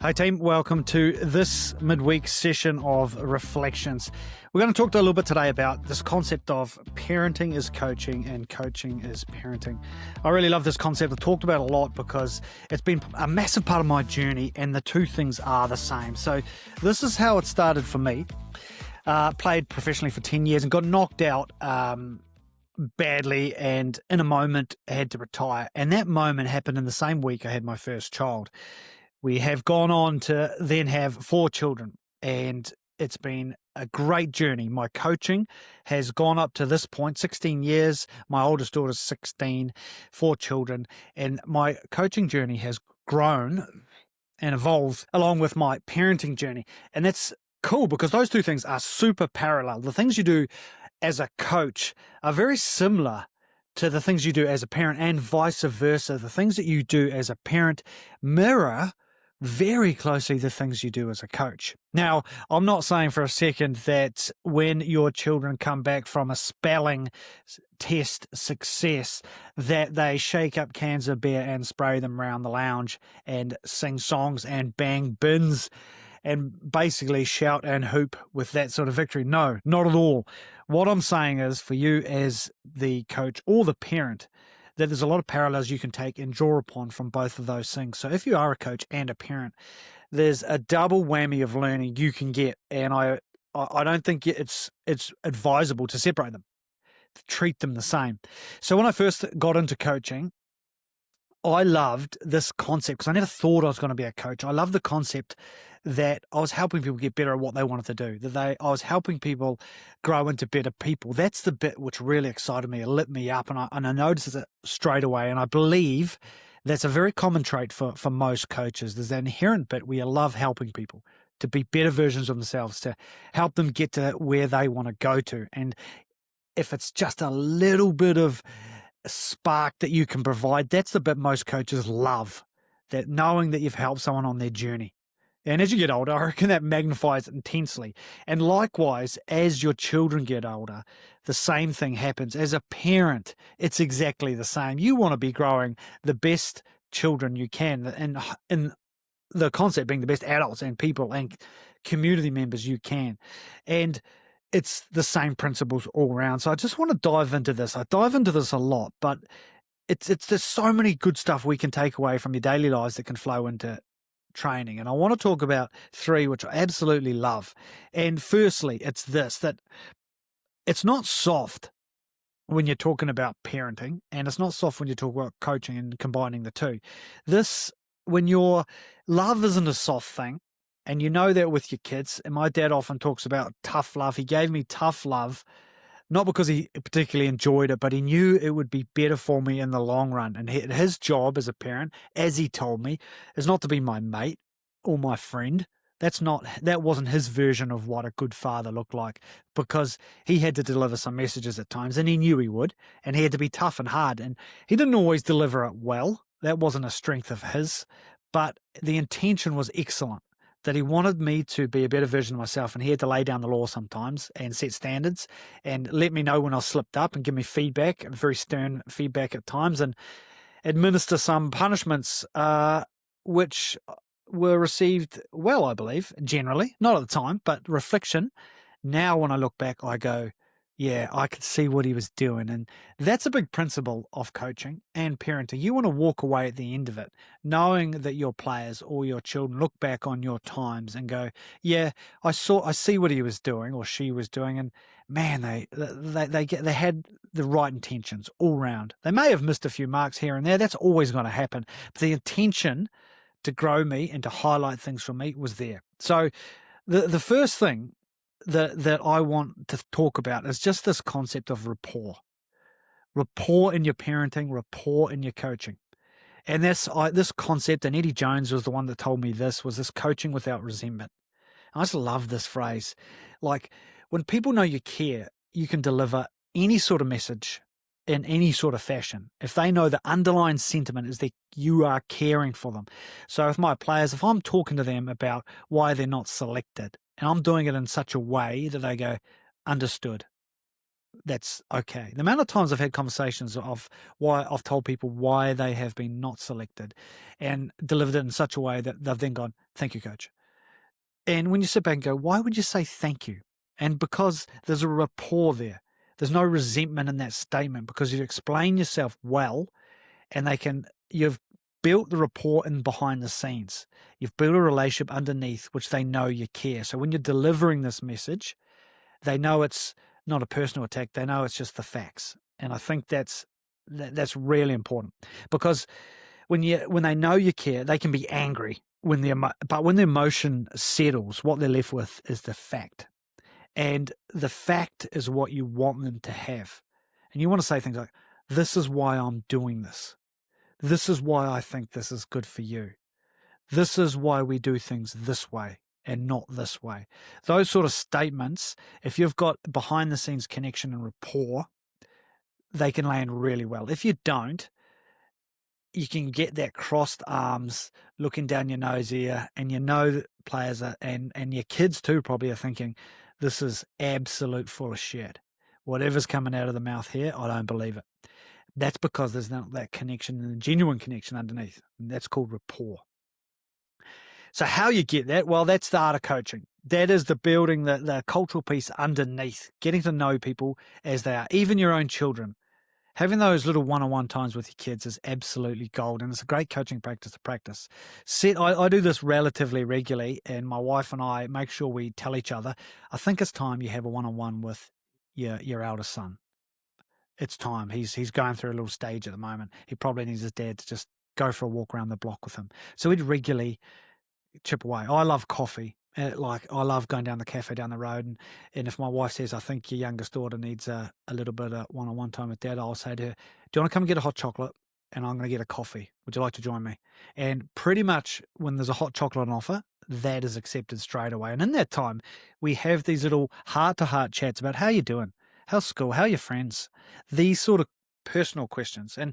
Hi team, welcome to this midweek session of Reflections. We're going to talk a little bit today about this concept of parenting is coaching and coaching is parenting. I really love this concept. I've talked about it a lot because it's been a massive part of my journey and the two things are the same. So this is how it started for me. Played professionally for 10 years and got knocked out badly, and in a moment had to retire. And that moment happened in the same week I had my first child. We have gone on to then have 4 children, and it's been a great journey. My coaching has gone up to this point, 16 years. My oldest daughter's 16, 4 children, and my coaching journey has grown and evolved along with my parenting journey. And that's cool because those two things are super parallel. The things you do as a coach are very similar to the things you do as a parent, and vice versa. The things that you do as a parent mirror very closely the things you do as a coach. Now, I'm not saying for a second that when your children come back from a spelling test success that they shake up cans of beer and spray them around the lounge and sing songs and bang bins and basically shout and hoop with that sort of victory. No, not at all. What I'm saying is, for you as the coach or the parent, that there's a lot of parallels you can take and draw upon from both of those things. So if you are a coach and a parent, there's a double whammy of learning you can get, and I don't think it's advisable to separate them, to treat them the same. So when I first got into coaching, I loved this concept because I never thought I was going to be a coach. I love the concept that I was helping people get better at what they wanted to do, I was helping people grow into better people. That's the bit which really excited me. It lit me up, and I noticed it straight away. And I believe that's a very common trait for most coaches. There's that inherent bit where you love helping people to be better versions of themselves, to help them get to where they want to go to. And if it's just a little bit of spark that you can provide, that's the bit most coaches love, that knowing that you've helped someone on their journey. And as you get older, I reckon that magnifies it intensely. And likewise, as your children get older, the same thing happens. As a parent, it's exactly the same. You want to be growing the best children you can, and in the concept being the best adults and people and community members you can. And it's the same principles all around. So I just want to dive into this. I dive into this a lot, but there's so many good stuff we can take away from your daily lives that can flow into training. And I want to talk about 3, which I absolutely love. And firstly, it's this, that it's not soft when you're talking about parenting, and it's not soft when you talk about coaching and combining the two. When your love isn't a soft thing, and you know that with your kids, and my dad often talks about tough love. He gave me tough love, not because he particularly enjoyed it, but he knew it would be better for me in the long run. And his job as a parent, as he told me, is not to be my mate or my friend. That wasn't his version of what a good father looked like, because he had to deliver some messages at times, and he knew he would, and he had to be tough and hard, and he didn't always deliver it well. That wasn't a strength of his, but the intention was excellent, that he wanted me to be a better version of myself, and he had to lay down the law sometimes and set standards and let me know when I slipped up and give me feedback, very stern feedback at times, and administer some punishments, which were received well, I believe, generally. Not at the time, but reflection. Now when I look back, I go, yeah, I could see what he was doing. And that's a big principle of coaching and parenting. You want to walk away at the end of it knowing that your players or your children look back on your times and go, yeah, I see what he was doing or she was doing, and man, they had the right intentions all round. They may have missed a few marks here and there. That's always going to happen. But the intention to grow me and to highlight things for me was there. So the first thing that I want to talk about is just this concept of rapport. Rapport in your parenting, rapport in your coaching. And this concept, and Eddie Jones was the one that told me this, was this coaching without resentment. I just love this phrase. Like, when people know you care, you can deliver any sort of message in any sort of fashion. If they know the underlying sentiment is that you are caring for them. So with my players, if I'm talking to them about why they're not selected, and I'm doing it in such a way that they go, understood. that's okay. The amount of times I've had conversations of why I've told people why they have been not selected and delivered it in such a way that they've then gone, thank you, coach. And when you sit back and go, why would you say thank you? And because there's a rapport there, there's no resentment in that statement because you've explained yourself well and you've built the rapport in behind the scenes. You've built a relationship underneath which they know you care. So when you're delivering this message, they know it's not a personal attack. They know it's just the facts. And I think that's really important because when they know you care, they can be angry but when the emotion settles, what they're left with is the fact. And the fact is what you want them to have. And you want to say things like, this is why I'm doing this. This is why I think this is good for you. This is why we do things this way and not this way. Those sort of statements, if you've got behind the scenes connection and rapport, they can land really well. If you don't, you can get that crossed arms looking down your nose here, and that players and your kids too probably are thinking, this is absolute full of shit. Whatever's coming out of the mouth here, I don't believe it. That's because there's not that connection and a genuine connection underneath. And that's called rapport. So how you get that? Well, that's the art of coaching. That is the building, the cultural piece underneath, getting to know people as they are, even your own children. Having those little one-on-one times with your kids is absolutely gold, and it's a great coaching practice to practice. I do this relatively regularly, and my wife and I make sure we tell each other, I think it's time you have a one-on-one with your eldest son. It's time. He's going through a little stage at the moment. He probably needs his dad to just go for a walk around the block with him. So we'd regularly chip away. I love coffee. I love going down the cafe down the road, and if my wife says, I think your youngest daughter needs a little bit of one-on-one time with dad, I'll say to her, do you want to come and get a hot chocolate? And I'm going to get a coffee. Would you like to join me? And pretty much when there's a hot chocolate on offer, that is accepted straight away. And in that time, we have these little heart-to-heart chats about how you doing, how's school, how are your friends, these sort of personal questions. And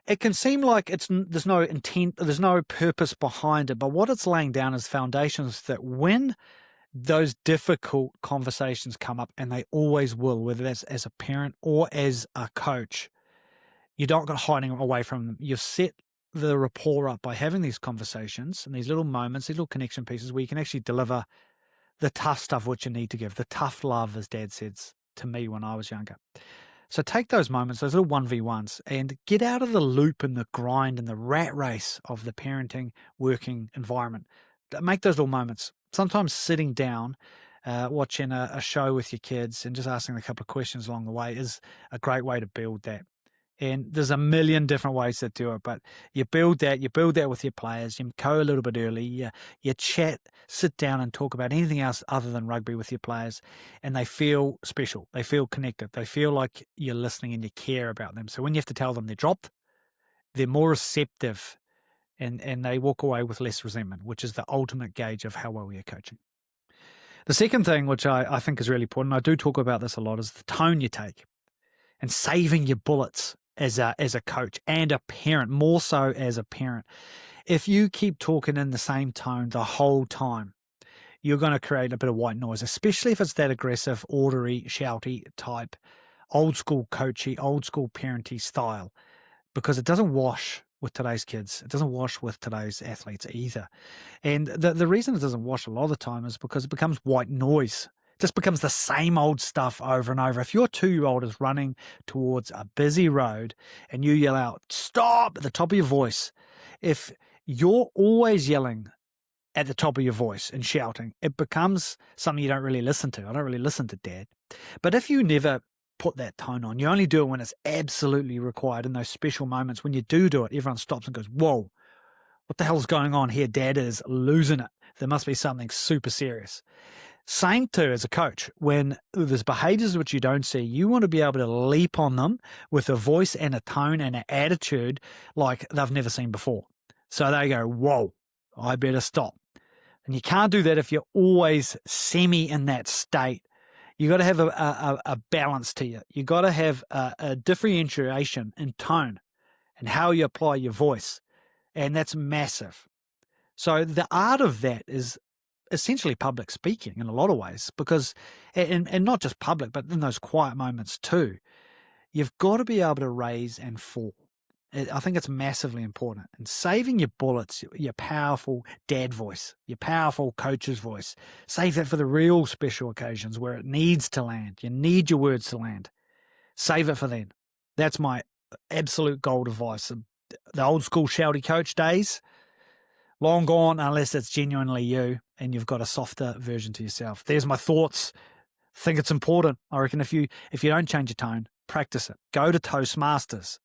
it can seem like there's no intent, there's no purpose behind it, but what it's laying down is foundations that when those difficult conversations come up, and they always will, whether that's as a parent or as a coach, you're not going to hiding away from them. You've set the rapport up by having these conversations and these little moments, these little connection pieces where you can actually deliver the tough stuff which you need to give, the tough love, as Dad said to me when I was younger. So take those moments, those little 1v1s, and get out of the loop and the grind and the rat race of the parenting working environment. Make those little moments. Sometimes sitting down, watching a show with your kids and just asking a couple of questions along the way is a great way to build that. And there's a million different ways to do it, but you build that with your players, you go a little bit early, you chat, sit down and talk about anything else other than rugby with your players, and they feel special, they feel connected, they feel like you're listening and you care about them. So when you have to tell them they're dropped, they're more receptive and they walk away with less resentment, which is the ultimate gauge of how well you're coaching. The second thing, which I think is really important, I do talk about this a lot, is the tone you take and saving your bullets as a coach and a parent, more so as a parent. If you keep talking in the same tone the whole time, you're going to create a bit of white noise, especially if it's that aggressive, ordery, shouty type, old school coachy, old school parenty style, because it doesn't wash with today's kids. It doesn't wash with today's athletes either. And the reason it doesn't wash a lot of the time is because it becomes white noise. Just becomes the same old stuff over and over. If your 2-year-old is running towards a busy road and you yell out, stop, at the top of your voice, if you're always yelling at the top of your voice and shouting, it becomes something you don't really listen to. I don't really listen to Dad. But if you never put that tone on, you only do it when it's absolutely required in those special moments. When you do it, everyone stops and goes, whoa, what the hell's going on here? Dad is losing it. There must be something super serious. Same too as a coach, when there's behaviors which you don't see, you want to be able to leap on them with a voice and a tone and an attitude like they've never seen before. So they go, whoa, I better stop. And you can't do that if you're always semi in that state. You got to have a balance to you. You got to have a differentiation in tone and how you apply your voice. And that's massive. So the art of that is essentially public speaking in a lot of ways, because, and not just public, but in those quiet moments too, you've got to be able to raise and fall. I think it's massively important. And saving your bullets, your powerful dad voice, your powerful coach's voice, save that for the real special occasions where it needs to land. You need your words to land. Save it for then. That's my absolute gold advice. The old school shouty coach days, long gone unless it's genuinely you and you've got a softer version to yourself. There's my thoughts. Think it's important. I reckon if you don't change your tone, practice it. Go to Toastmasters.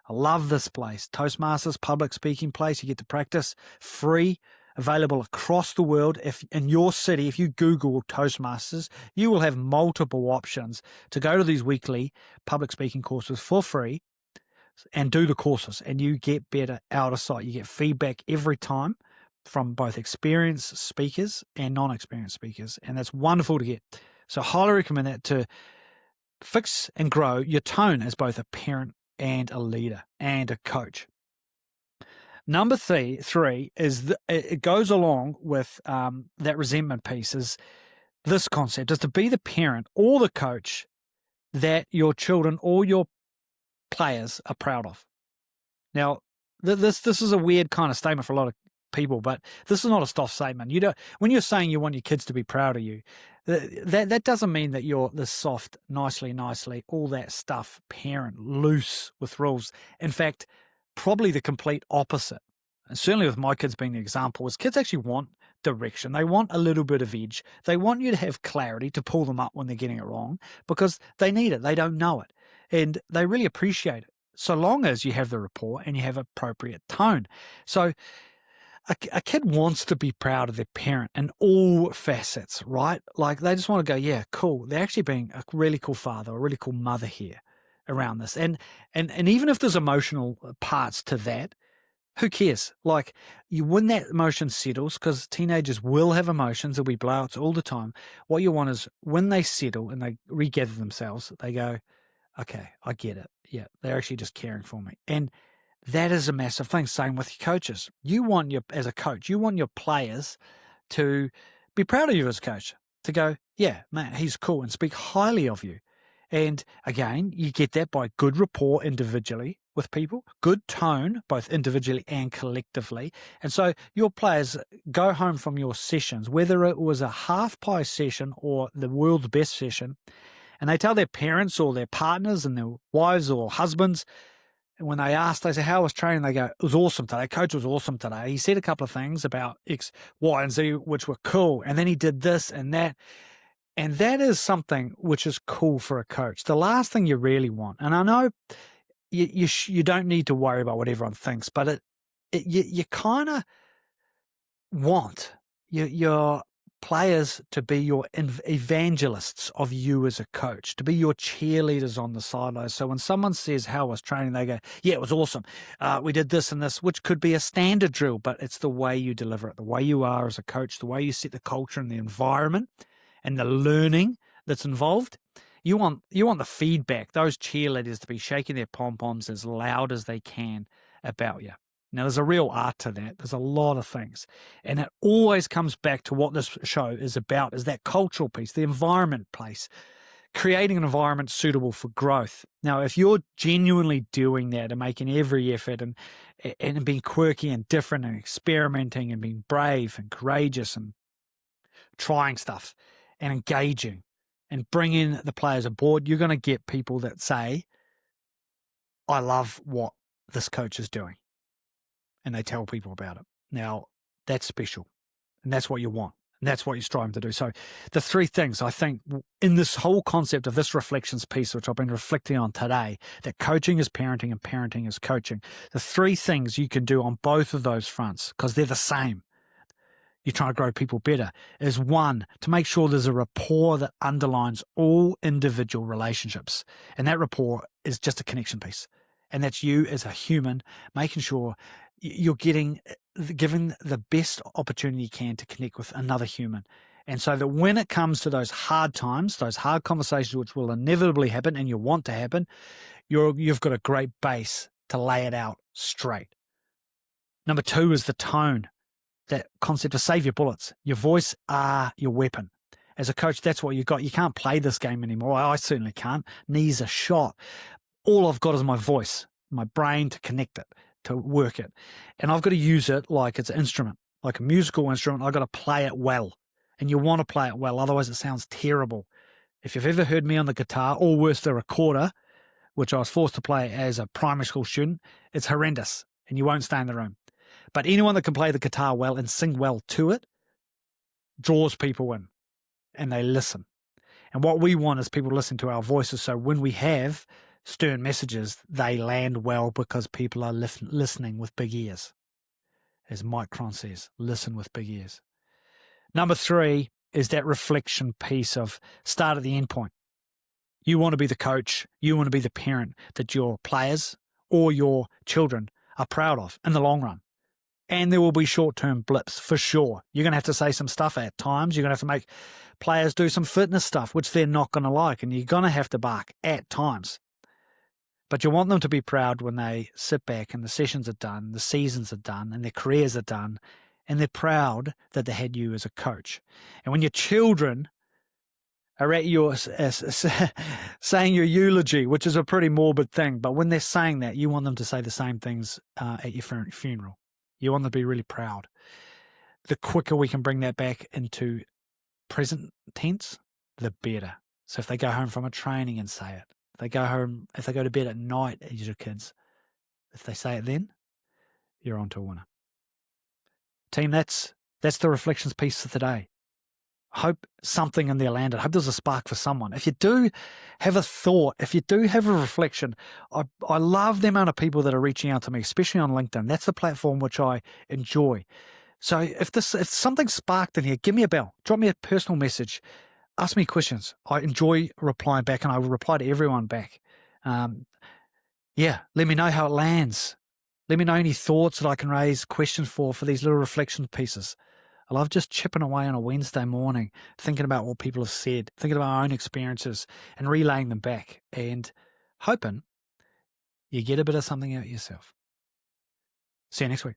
I love this place. Toastmasters, public speaking place. You get to practice, free, available across the world. If in your city, if you Google Toastmasters, you will have multiple options to go to these weekly public speaking courses for free and do the courses, and you get better out of sight. You get feedback every time from both experienced speakers and non-experienced speakers, and that's wonderful to get. So I highly recommend that to fix and grow your tone as both a parent and a leader and a coach. Number three is it goes along with that resentment piece, is this concept, is to be the parent or the coach that your children or your players are proud of. Now, this is a weird kind of statement for a lot of people, but this is not a soft statement. You don't, when you're saying you want your kids to be proud of you, that doesn't mean that you're this soft, nicely, all that stuff parent, loose with rules. In fact, probably the complete opposite. And certainly with my kids being the example, is kids actually want direction. They want a little bit of edge. They want you to have clarity to pull them up when they're getting it wrong, because they need it. They don't know it. And they really appreciate it, so long as you have the rapport and you have appropriate tone. So a kid wants to be proud of their parent in all facets, right? Like they just want to go, yeah, cool. They're actually being a really cool father, a really cool mother here around this. And even if there's emotional parts to that, who cares? Like, when that emotion settles, because teenagers will have emotions, there'll be blowouts all the time. What you want is when they settle and they regather themselves, they go, okay, I get it. Yeah, they're actually just caring for me. And that is a massive thing. Same with your coaches. As a coach, you want your players to be proud of you as a coach, to go, yeah, man, he's cool, and speak highly of you. And again, you get that by good rapport individually with people, good tone, both individually and collectively. And so your players go home from your sessions, whether it was a half pie session or the world's best session, and they tell their parents or their partners and their wives or husbands, and when they ask, they say, how was training? They go, it was awesome today. Coach was awesome today. He said a couple of things about X, Y, and Z, which were cool. And then he did this and that. And that is something which is cool for a coach. The last thing you really want, and I know you don't need to worry about what everyone thinks, but you kind of want your players to be your evangelists of you as a coach, to be your cheerleaders on the sidelines. So when someone says, how was training? They go, yeah, it was awesome. We did this and this, which could be a standard drill, but it's the way you deliver it, the way you are as a coach, the way you set the culture and the environment and the learning that's involved. You want the feedback, those cheerleaders to be shaking their pom-poms as loud as they can about you. Now, there's a real art to that. There's a lot of things. And it always comes back to what this show is about, is that cultural piece, the environment piece, creating an environment suitable for growth. Now, if you're genuinely doing that and making every effort and being quirky and different and experimenting and being brave and courageous and trying stuff and engaging and bringing the players aboard, you're going to get people that say, I love what this coach is doing. And they tell people about it. Now, that's special. And that's what you want. And that's what you're striving to do. So the three things, I think, in this whole concept of this reflections piece, which I've been reflecting on today, that coaching is parenting and parenting is coaching, the three things you can do on both of those fronts, because they're the same, you're trying to grow people better, is one, to make sure there's a rapport that underlines all individual relationships. And that rapport is just a connection piece. And that's you as a human, making sure you're given the best opportunity you can to connect with another human. And so that when it comes to those hard times, those hard conversations, which will inevitably happen and you want to happen, you've got a great base to lay it out straight. Number two is the tone. that concept of save your bullets. Your voice are your weapon. As a coach, that's what you got. You can't play this game anymore. I certainly can't. Knees are shot. All I've got is my voice, my brain to connect it, to work it. And I've got to use it like it's an instrument, like a musical instrument. I've got to play it well. And you want to play it well, otherwise it sounds terrible. If you've ever heard me on the guitar, or worse, the recorder, which I was forced to play as a primary school student, it's horrendous and you won't stay in the room. But anyone that can play the guitar well and sing well to it draws people in and they listen. And what we want is people to listen to our voices. So when we have stern messages, they land well because people are listening with big ears. As Mike Cron says, listen with big ears. Number 3 is that reflection piece of start at the end point. You want to be the coach, you want to be the parent that your players or your children are proud of in the long run. And there will be short-term blips for sure. You're going to have to say some stuff at times. You're going to have to make players do some fitness stuff, which they're not going to like. And you're going to have to bark at times. But you want them to be proud when they sit back and the sessions are done, the seasons are done, and their careers are done. And they're proud that they had you as a coach. And when your children are at your saying your eulogy, which is a pretty morbid thing, but when they're saying that, you want them to say the same things at your funeral. You want them to be really proud. The quicker we can bring that back into present tense, the better. So if they go home from a training and say it, if they go to bed at night as your kids, if they say it then, you're on to a winner. Team, that's the reflections piece for today. I hope something in there landed. I hope there's a spark for someone. If you do have a thought, if you do have a reflection, I love the amount of people that are reaching out to me, especially on LinkedIn. That's the platform which I enjoy. So if something sparked in here, give me a bell. Drop me a personal message. Ask me questions. I enjoy replying back, and I will reply to everyone back. Let me know how it lands. Let me know any thoughts that I can raise questions for these little reflection pieces. I love just chipping away on a Wednesday morning, thinking about what people have said, thinking about our own experiences and relaying them back and hoping you get a bit of something out yourself. See you next week.